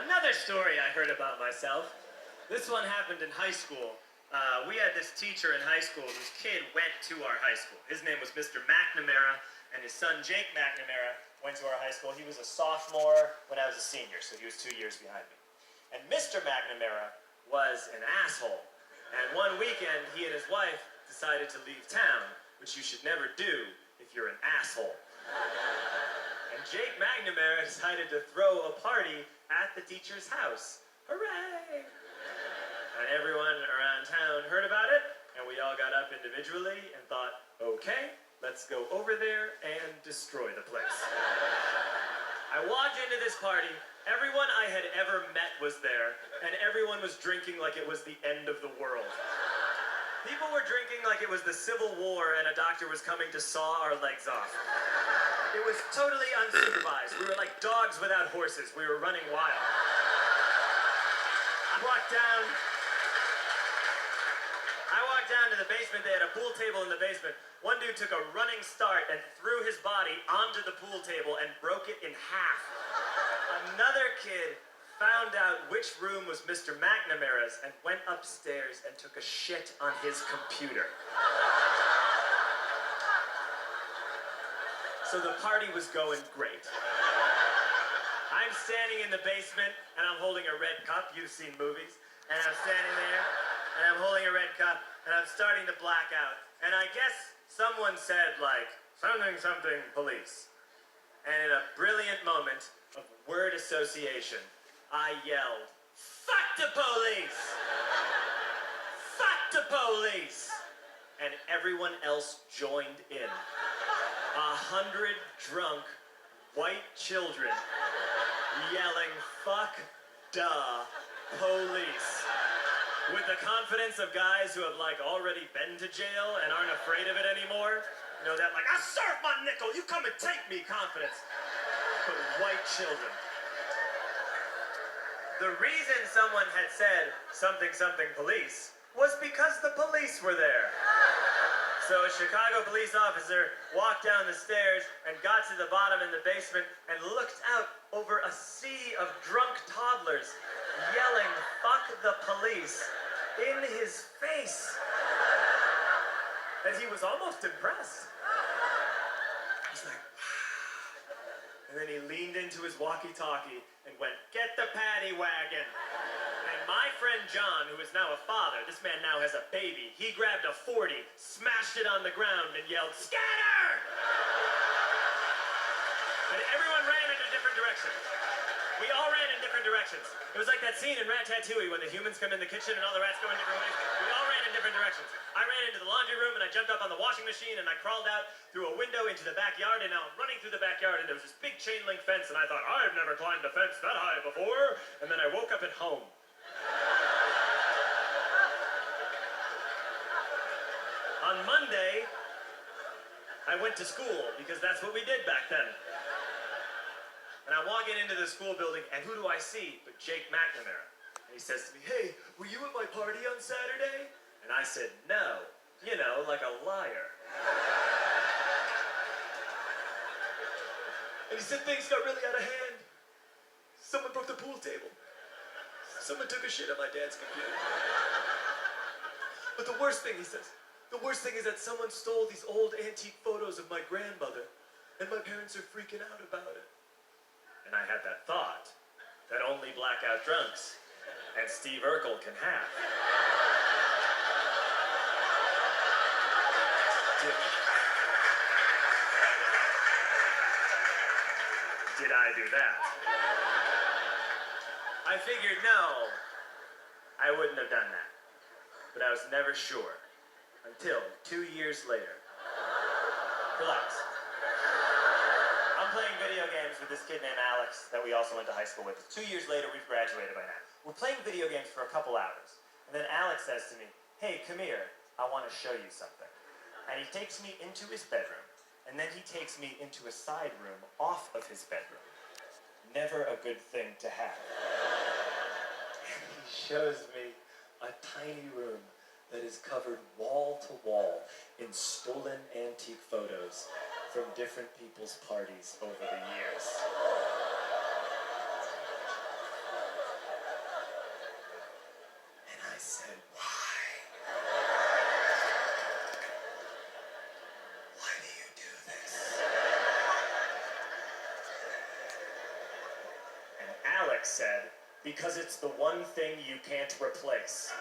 Another story I heard about myself. This one happened in high school. We had this teacher in high school whose kid went to our high school. His name was Mr. McNamara, and his son Jake McNamara went to our high school. He was a sophomore when I was a senior, so he was 2 years behind me. And Mr. McNamara was an asshole. And one weekend, he and his wife decided to leave town, which you should never do if you're an asshole. And Jake McNamara decided to throw a party at the teacher's house. Hooray! And everyone around town heard about it, and we all got up individually and thought, okay, let's go over there and destroy the place. I walked into this party, everyone I had ever met was there, and everyone was drinking like it was the end of the world. People were drinking like it was the Civil War and a doctor was coming to saw our legs off. It was totally unsupervised. We were like dogs without horses. We were running wild. I walked down to the basement. They had a pool table in the basement. One dude took a running start and threw his body onto the pool table and broke it in half. Another kid found out which room was Mr. McNamara's and went upstairs and took a shit on his computer. So the party was going great. I'm standing in the basement and I'm holding a red cup. You've seen movies. And I'm standing there and I'm holding a red cup and I'm starting to black out. And I guess someone said like, something police. And in a brilliant moment of word association, I yelled, fuck the police! Fuck the police! And everyone else joined in. 100 drunk white children yelling, fuck the police. With the confidence of guys who have like already been to jail and aren't afraid of it anymore. You know that like, I served my nickel, you come and take me confidence. But white children. The reason someone had said something police was because the police were there. So a Chicago police officer walked down the stairs and got to the bottom in the basement and looked out over a sea of drunk toddlers yelling, fuck the police, in his face. And he was almost impressed. He's like, wow. And then he leaned into his walkie-talkie and went, get the paddy wagon. And my friend John, who is now a father, this man now has a baby, he grabbed a 40, smashed it on the ground, and yelled, scatter! And everyone ran in a different direction. We all ran in different directions. It was like that scene in Ratatouille when the humans come in the kitchen and all the rats go in different ways. We all ran in different directions. I ran into the laundry room and I jumped up on the washing machine and I crawled out through a window into the backyard, and now I'm running through the backyard and there was this big chain link fence and I thought, I've never climbed a fence that high before. And then I woke up at home. On Monday, I went to school because that's what we did back then. And I'm walking into the school building, and who do I see but Jake McNamara? And he says to me, hey, were you at my party on Saturday? And I said, no. You know, like a liar. And he said things got really out of hand. Someone broke the pool table. Someone took a shit on my dad's computer. But the worst thing, he says, the worst thing is that someone stole these old antique photos of my grandmother, and my parents are freaking out about it. And I had that thought that only blackout drunks and Steve Urkel can have. Did I do that? I figured no, I wouldn't have done that. But I was never sure until 2 years later. Relax. I'm playing video games with this kid named Alex that we also went to high school with. 2 years later, we've graduated by now. We're playing video games for a couple hours. And then Alex says to me, hey, come here, I want to show you something. And he takes me into his bedroom. And then he takes me into a side room off of his bedroom. Never a good thing to have. He shows me a tiny room that is covered wall to wall in stolen antique photos from different people's parties over the years. said, because it's the one thing you can't replace.